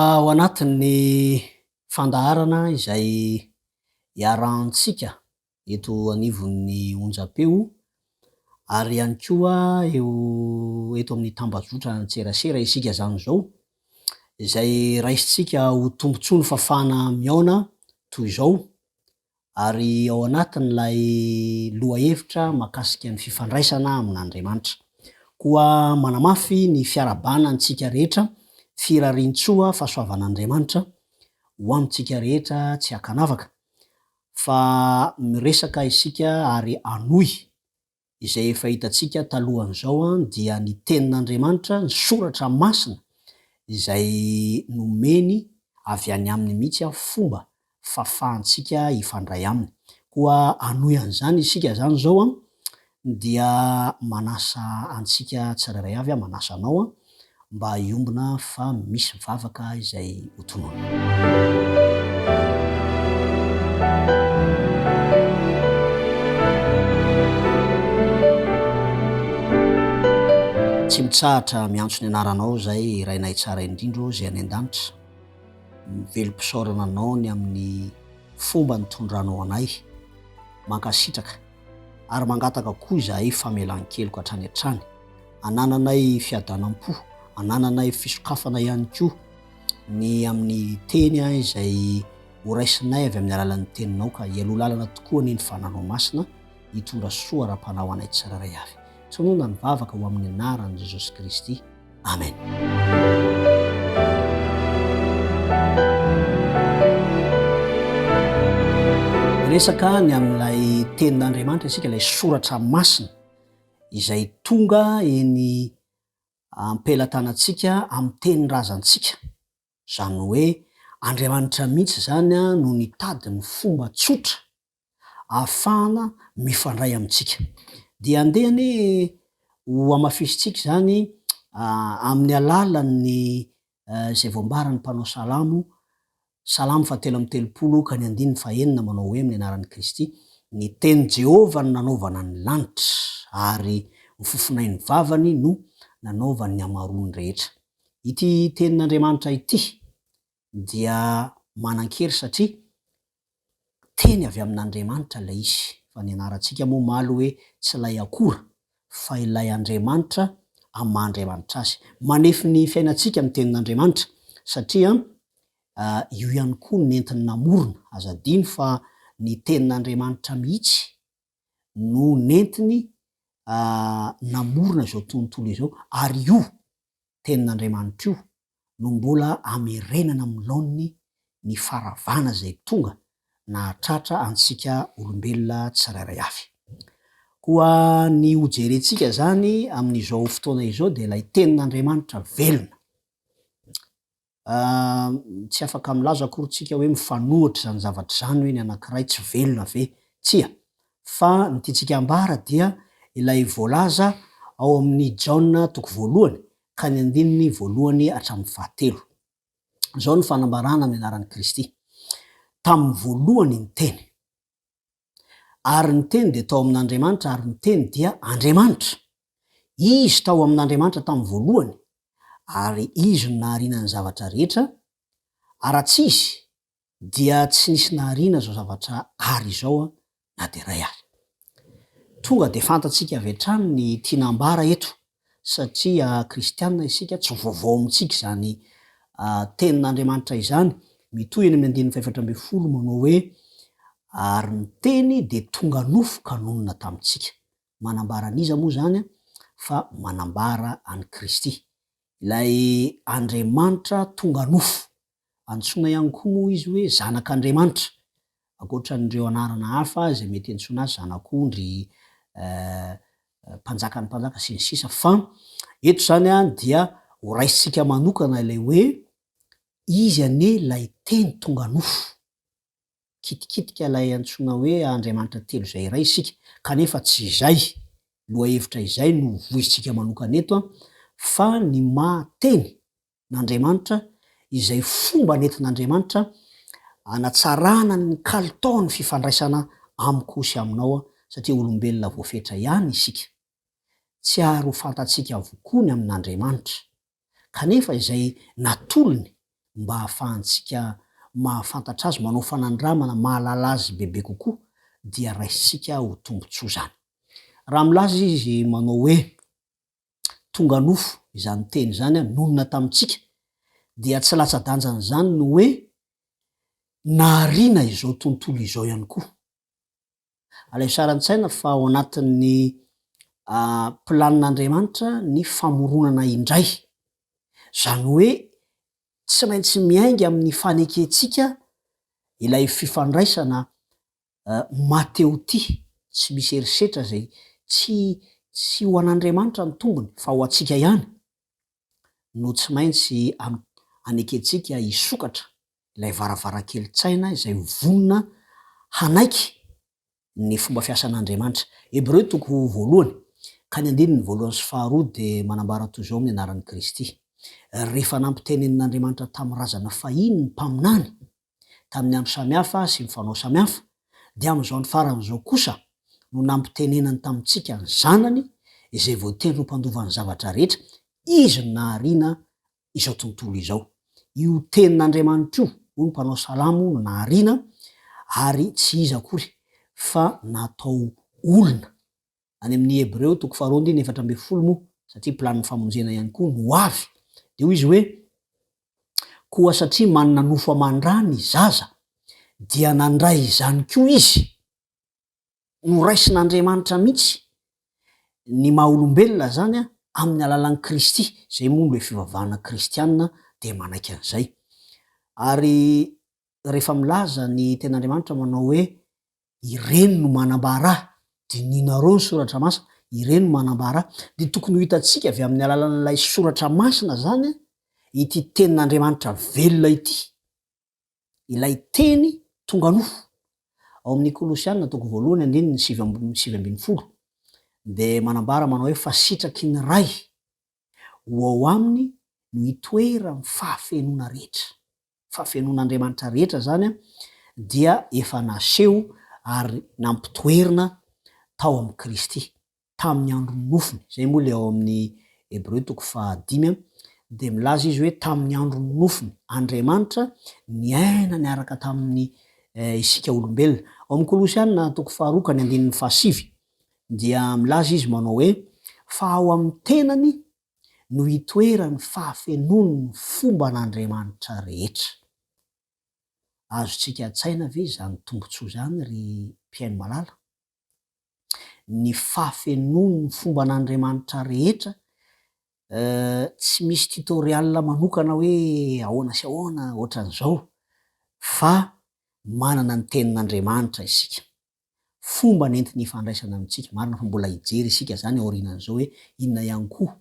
Ao anatin'ny fandaharana izay iarantsika eto anivon'ny onjam-peo ary ihany koa eto amin'ny tambazotra an-tserasera isika zany zao, izay raisitsika ho tombontsoa ny fafana miaona toy izao, ary ao anatin'ilay lohahevitra mahakasika ny fifandraisana amin'Andriamanitra. Koa manamafy ny fiarabana antsika rehetra, firarian-tsoa fahasoavan'Andriamanitra ho amintsika rehetra tsy hakanavaka, fa miresaka isika ary anohy izay efa hitantsika talohan'izao dia ny tenin'Andriamanitra, ny soratra masina izay nomeny avy any aminy mihitsy fomba fahafahantsika hifandray aminy. Koa anohy an'izany isika zany zao dia manasa antsika tsirairay avy, manasa anao mba hiombona fa misy mivavaka izay hotonoana. Tsy mitsahatra miantso ny anaranao zay rainay tsara indrindro zay any an-danitra, mivelom-pisaorana anao ny amin'ny fomba nitondranao anay, mankasitraka ary mangataka koa izahay famelan-keloka hatrany hatrany, anananay fiadanam-po, anananay fisokafana ihany koa ny amin'ny teny izay horaisinay avy amin'ny alalan'ny teninao, ka hialoha lalana tokoa ny fananao masina hitondra soa ara-panao anay tsirairay avy. Tsonoana ny vavaka ho amin'ny anaran'i Jesosy Kristy. Amen. Resaka ny amin'ilay tenin'Andriamanitra isika, ilay soratra masina izay tonga eny ampelatanantsika amin'ny tenin-drazantsika. Zany hoe Andriamanitra mihitsy zany no nitady ny fomba tsotra ahafahana mifandray amintsika. Dia andehany ho amafisitsika zany amin'ny alalan'ny izay voambaran'ny mpanao salamo, salamo 7:30 manao hoe amin'ny anaran'i Kristy, ny teny Jehova no nanaovana ny lanitra ary ny fofinainy vavany no nanaovany ny amarony rehetra. Ity tenin'Andriamanitra ity dia manan-kery satria teny avy amin'Andriamanitra ilay izy, fa ny anarantsika moa maly hoe tsy ilay akora fa ilay Andriamanitra amin'ny maha-Andriamanitra azy. Manefy ny fiainantsika amin'ny tenin'Andriamanitra satria io ihany koa nentin'ny namorona, azadiny fa ny tenin'Andriamanitra mihitsy no nentiny namorona izao tontolo izao, ary io tenin'Andriamanitra io no mbola amerenana amin'ny laoniny ny faravana izay tonga na hatratra antsika olombelona tsirairay avy. Koa ny hojerentsika zany amin'izao fotoana izao dia ilay tenin'Andriamanitra velona. Tsy afaka milaza akorintsika hoe mifanohitra zany zavatra zany hoe ny anankiray tsy velona ve? Tsia, fa ny tiantsika ambara dia ilay voalaza ao amin'ny Jaona 1 ka ny 1 hatramin'ny 9. Zao ny fanambarana amin'ny anaran'i Kristy. Tamin'ny voalohany ny teny, ary ny teny dia tao amin'Andriamanitra, ary ny teny dia Andriamanitra. Izy tao amin'Andriamanitra tamin'ny voalohany, ary izy no nahariana ny zavatra rehetra, ary tsy izy dia tsy nisy nahariana zao zavatra ary izao na dia ray ary. Tonga dia fantatsika avy hatrany ny tianambara eto, satria kristianina isika, tsy vaovao amintsika zany tenin'Andriamanitra izany. Mitoy eny amin'ny 4:40 manao hoe ary ny teny dia tonga nofo ka nonona tamintsika. Manambara an'iza moa zany? Fa manambara an'i Kristy, ilay Andriamanitra tonga nofo. Antsoina ihany koa moa izy hoe zanak'Andriamanitra, ankoatran'ireo anarana hafa izay mety antsoina azy zanak'ondry, mpanjakan'ny mpanjaka sy ny sisa, fa eto zany dia ho raisitsika manokana ilay hoe izy anie ilay teny tonga nofo. Kitikitika ilay antsoina hoe Andriamanitra telo izay iray isika, kanefa tsy izay lohahevitra izay no voizitsika manokana eto, fa ny mahateny n'Andriamanitra, izay fomba nentin'Andriamanitra anatsarana ny kalitaon'ny fifandraisana amiko sy aminao, satria olombelona voafetra ihany isika. Tsy ary ho fantatsika avokoa ny amin'Andriamanitra, kanefa izay natolony mba hahafahantsika mahafantatra azy, manao fanandramana, mahalala azy bebe kokoa, dia raisitsika ho tombontsoa zany. Raha milaza izy manao hoe tonga nofo izany teny zany nonona tamintsika, dia tsy latsa-danjany zany no hoe nahariana izao tontolo izao ihany koa. Alay saran-tsaina fa ao anatin'ny planin'Andriamanitra ny famoronana indray, zany hoe tsy maintsy miainga amin'ny faneketsika ilay fifandraisana mateo ty, tsy misy erisetra zay tsy ho an'Andriamanitra ny tombony fa ho atsika ihany, no tsy maintsy aneketsika hisokatra ilay varavarakely-tsaina izay vonona hanaiky ny fomba fiasan'Andriamanitra. Hebreo toko voalohany ka ny andininy voalohany sy faharoa de manambara toy izao amin'ny anaran'i Kristy: rehefa nampitenenin'Andriamanitra tamin'ny razana fahiny ny mpaminany tamin'ny andro samihafa sy ny fanao samihafa, de am'izao ny faran'izao kosa no nampitenenany tamintsika ny zanany izay voatery ho mpandovany zavatra rehetra, izy no nahariana izao tontolo izao. Io tenin'Andriamanitra io, hoy ny mpanao salamo, no nahariana ary tsy iza akory fa natao olona. Any amin'ny Hebreo toko faharoa andiny 14 moa, satria planin'ny famonjena ihany koa no avy. De hoy izy hoe koa satria manana nofo amandra ny zaza, dia nandray izany koa izy, noraisin'Andriamanitra mihitsy ny maha olombelona zany amin'ny alalan'i Kristy, zay moa le fivavahana kristianina de manaiky an'izay. Ary rehefa milaza ny ten'Andriamanitra manao hoe ireny no manambara ahy, dininareo ny soratra masina, ireny no manambara ahy, de tokony ho hitantsika avy amin'ny alalan'ilay soratra masina zany ity tenin'Andriamanitra velona ity, ilay teny tonga nofo. Ao amin'ny Kolosianina toko voalohany andininy 7:20 de manambara manao hoe fa sitraky ny ray ho ao aminy no hitoerany fahafenona rehetra. Fahafenon'Andriamanitra rehetra zany dia efa naseho ary nampitoerina tao amin'ny Kristy tamin'ny andron'ny nofony. Zay moa le ao amin'ny Hebreo toko 5 de milaza izy hoe tamin'ny andron'ny nofony Andriamanitra niaina niaraka tamin'ny isika olombelona. Ao amin'ny Kolosianina toko 2 ka ny andininy 7 dia milaza izy manao hoe fa ao amin'ny tenany no hitoerany fahafenony ny fomban'Andriamanitra rehetra. Azotsika an-tsaina ve zany tombontsoa zany ry mpiaino malala? Ny fahafenony ny fomban'Andriamanitra rehetra, tsy misy tutorial manokana hoe ahoana sy ahoana ohatran'izao, fa manana ny tenin'Andriamanitra isika, fomba nentiny hifandraisana amintsika. Marina fa mbola hijery isika zany aorinan'izao hoe inona ihany koa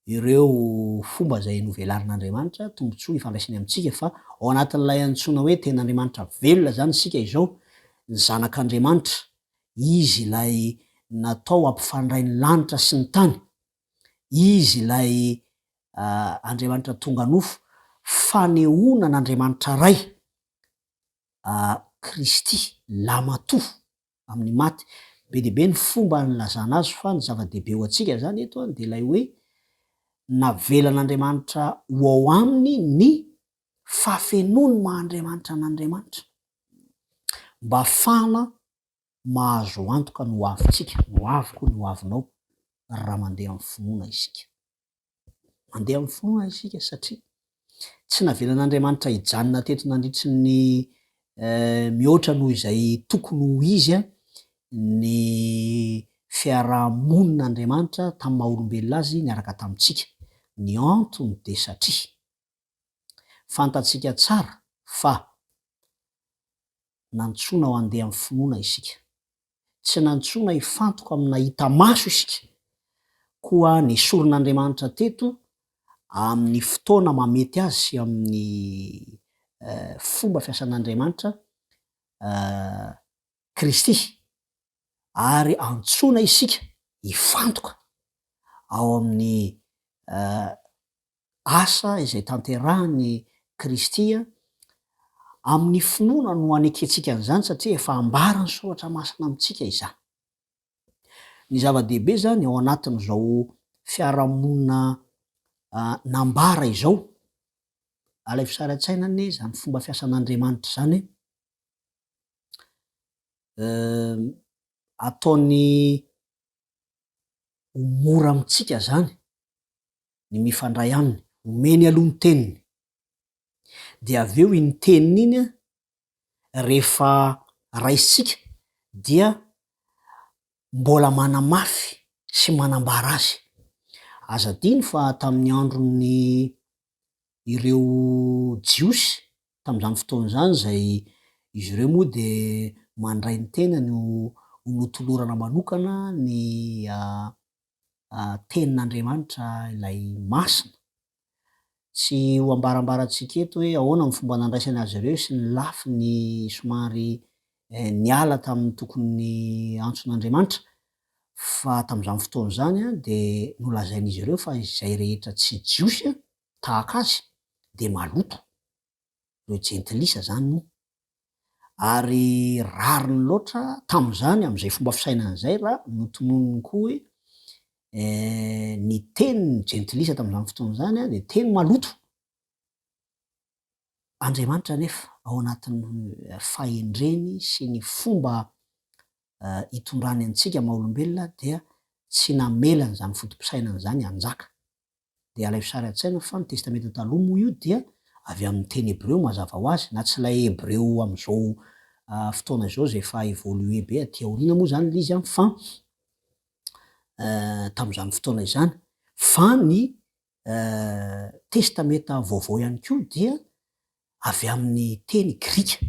ireo fomba zay novelarin'Andriamanitra tombontsoa hifandraisany amintsika. Fa ao anatin'ilay antsoina hoe tenin'Andriamanitra velona zany isika izao, ny zanak'Andriamanitra, izy ilay natao ampifandray ny lanitra sy ny tany, izy ilay Andriamanitra tonga nofo, fanehoanan'Andriamanitra ray, Kristy lamatoa amin'ny maty. Be de be ny fomba nilazana azy, fa ny zava-dehibe ho antsika zany eto de ilay hoe navelan'Andriamanitra ho ao aminy ny fahafenony maha-Andriamanitra an'Andriamanitra, mba ahafahana mahazo antoka ny ho avintsika, ny ho aviko ny ho avinao raha mandeha amin'ny finoana isika. Mandeha amin'ny finoana isika satria tsy navelan'Andriamanitra hijanona teto nandritry ny mihoatra noho izay tokony ho izy ny fiarahamonin'Andriamanitra tamin'ny maha olombelona azy niaraka tamintsika. Ny antony de satria fantatsika tsara fa nantsoina ho andeha amin'ny finoana isika, tsy nantsoina hifantoka amina hita maso isika, koa nesorin'Andriamanitra teto amin'ny fotoana mamety azy sy amin'ny fomba fiasan'Andriamanitra Kristy, ary antsoina isika hifantoka ao amin'ny asa izay tanterahany Kristy amin'ny finoana no aneketsika an'izany, satria efa ambara ny soratra masina amintsika izany. Ny zava-dehibe zany ao anatin'izao fiarahamonina nambara izao alay fisara-tsaina ane zany fomba fiasan'Andriamanitra zany ataony ho mora amitsika zany ny mifandray aminy, omeny aloha ny teniny, de avy eo iny teniny iny a rehefa raisitsika dia mbola manamafy sy manambara azy. Azadiny fa tamin'ny andron'ny ireo jiosy tam'zany fotoana zany zay izy ireo moa de mandray ny tenany ho notolorana manokana ny tenin'Andriamanitra ilay masina. Tsy ho ambarambaratsika eto hoe ahoana ny fomba nandraisany azy ireo sy ny lafy ny somary niala tamin'ny tokony antson'Andriamanitra, fa tam'zany fotoana zany a de nolazain'izy ireo fa izay rehetra tsy jiosy a tahaka azy de maloto, reo jentilisa zany moa, ary rariny loatra tam'zany am'izay fomba fisainana zay raha notononony koa hoe ny teniny jentilisa tam'zany fotoana zany a de teny maloto. Andriamanitra nefa ao anatin'ny fahendreny sy ny fomba hitondrany antsika maha olombelona dia tsy namelany zany fotom-pisainana zany hanjaka. De alay fisara-tsaina fa ny testamenta taloha moa io dia avy amin'ny teny hebreo mazava ho azy, na tsy lay hebreo am'zao fotoana zao zay efa évolué be aty aoriana moa zany le izy a, fa tam'zany fotoana izany, fa ny testamenta vaovao ihany koa dia avy amin'ny teny grika,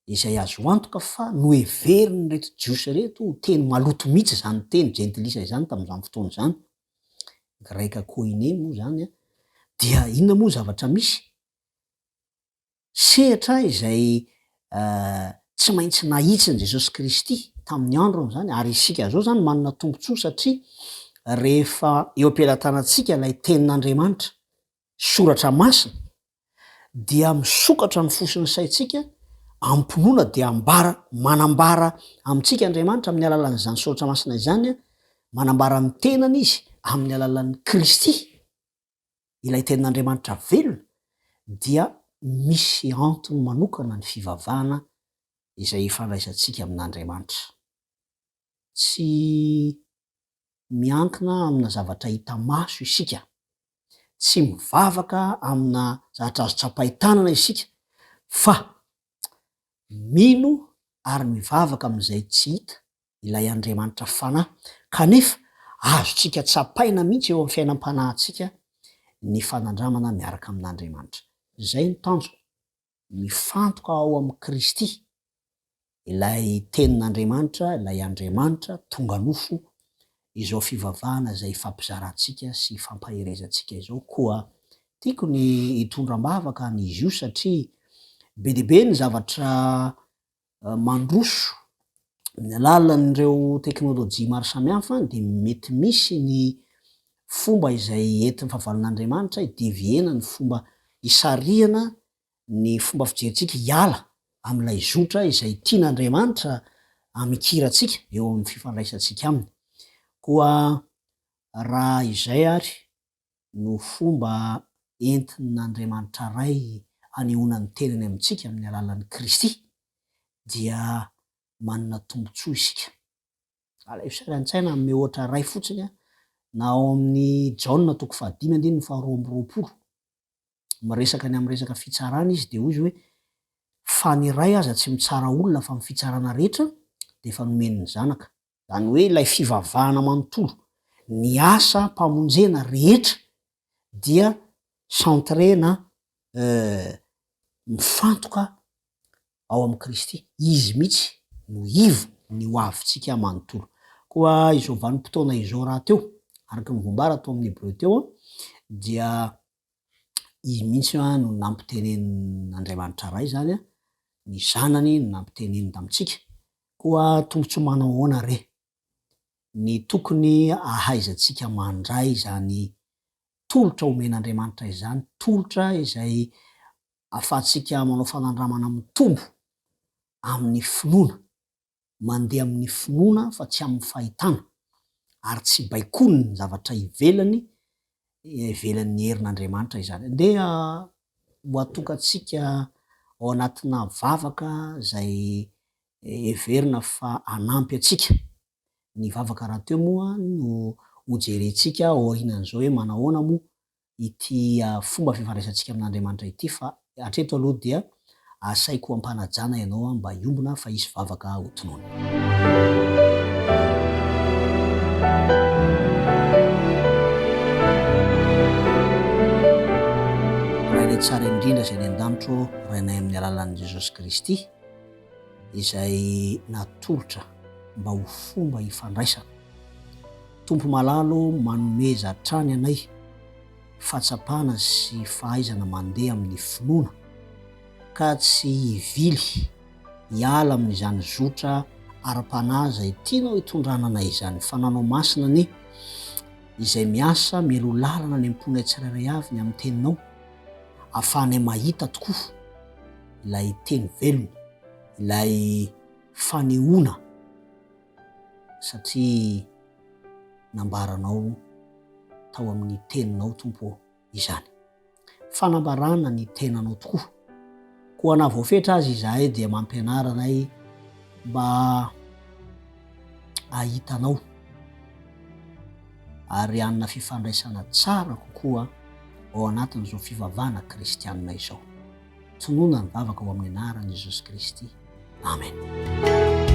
izay azo antoka fa noheveriny reto jiosy reto ho teny maloto mihitsy zany teny jentilisa izany tam'zany fotoana zany, greka koine moa zany a, dia inona moa zavatra misy? Sehatra izay tsy maintsy nahitsiny Jesosy Kristy tamin'ny androny zany, ary isika zao zany manana tombontsoa satria rehefa eo am-pelantanantsika lay tenin'Andriamanitra soratra masina dia misokatra ny fosiny saitsika, ampinoana de manambara amitsika Andriamanitra amin'ny alalan'izany soratra masina izany a, manambara ny tenany izy amin'ny alalan'ny Kristy, ilay tenin'Andriamanitra velona, dia misy antony manokana ny fivavahana izay ifandraisantsika amin'Andriamanitra. Tsy miankina amina zavatra hita maso isika, tsy mivavaka amina zavatra azo tsapahi-tanana isika, fa mino ary mivavaka am'izay tsy hita ilay Andriamanitra fanahy, kanefa azontsika tsapaina mihitsy eo amin'ny fiainam-panahintsika ny fanandramana miaraka amin'Andriamanitra. Zay ny tanjona, mifantoka ao amin'ny Kristy, ilay tenin'Andriamanitra, ilay Andriamanitra tonga nofo, izao fivavahana zay fampizarantsika sy fampaherezantsika izao. Koa tiako ny hitondram-bavaka ny izy io satria be de be ny zavatra mandroso ny alalan'ireo teknôlôjia maro samihafa, de mety misy ny fomba izay entin'ny fahavalon'Andriamanitra hideviena ny fomba hisarihana ny fomba fijerintsika hiala am'ilay zotra izay tian'Andriamanitra amikiratsika eo amin'ny fifandraisantsika aminy. Koa raha izay ary no fomba entin'Andriamanitra ray hanehoana ny tenany amintsika amin'ny alalan'ny Kristy, dia manana tombontsoa isika. Alay fisara-tsaina amin'ny ohatra ray fotsiny a, na ao amin'ny Jaona 5:12 miresaka ny amin'ny resaka fitsarana izy de hoy izy hoe fa ny ray aza tsy mitsara olona fa ny fitsarana rehetra de efa nomeny ny zanaka. Zany hoe ilay fivavahana manontolo, ny asa mpamonjena rehetra dia centrena mifantoka ao amin'ny Kristy, izy mihitsy no ivo ny ho avintsika manontolo. Koa izao vanim-potoana izao raha teo, araky ny vombara tao amin'ny hebreo teo a, dia izy mihitsy a no nampitenenin'Andriamanitra ray zany a, ny zanany no nampiteneniny amitsika. Koa tombontsoa manao ahoana re? Ny tokony ahaizantsika mandray zany tolotra omen'Andriamanitra izany, tolotra izay ahafahantsika manao fanandramana mitombo amin'ny finoana, mandeha amin'ny finoana fa tsy amin'ny fahitana, ary tsy baikony ny zavatra ivelan'ny herin'Andriamanitra izany. Ndeha hoatokantsika ao anatina vavaka zay everina fa anampy atsika. Ny vavaka raha teo moa no hojerentsika aorianan'izao hoe manahoana moa ity fomba fifandraisantsika amin'Andriamanitra ity, fa hatreto aloha dia asaiko ampanajana ianao mba hiombona fa hisy vavaka hotonoana. Raha tsara indrindra izay ny an-danitro rainay amin'ny alalan'i Jesosy Kristy izay natolotra mba ho fomba hifandraisana. Tompo malalo manomeza hatrany anay fahatsapana sy fahaizana mandeha amin'ny finoana ka tsy hivily hiala amin'izany zotra ara-panahy izay tianao hitondrana anay izany, fa nanao masina anie izay miasa melo lalana ny amponay tsirairay avy ny amin'ny teninao ahafahanay mahita tokoa ilay teny velona, ilay fanehoana, satria nambaranao tao amin'ny teninao Tompo izany. Fanambarana ny tenanao tokoa, koa na voafetra azy izahay dia mampianara anay mba ahitanao ary hanana fifandraisana tsara kokoa ao anatin'izao fivavahana kristianina izao. Tonoana ny vavaka ao amin'ny anaran'i Jesosy Kristy. Amen.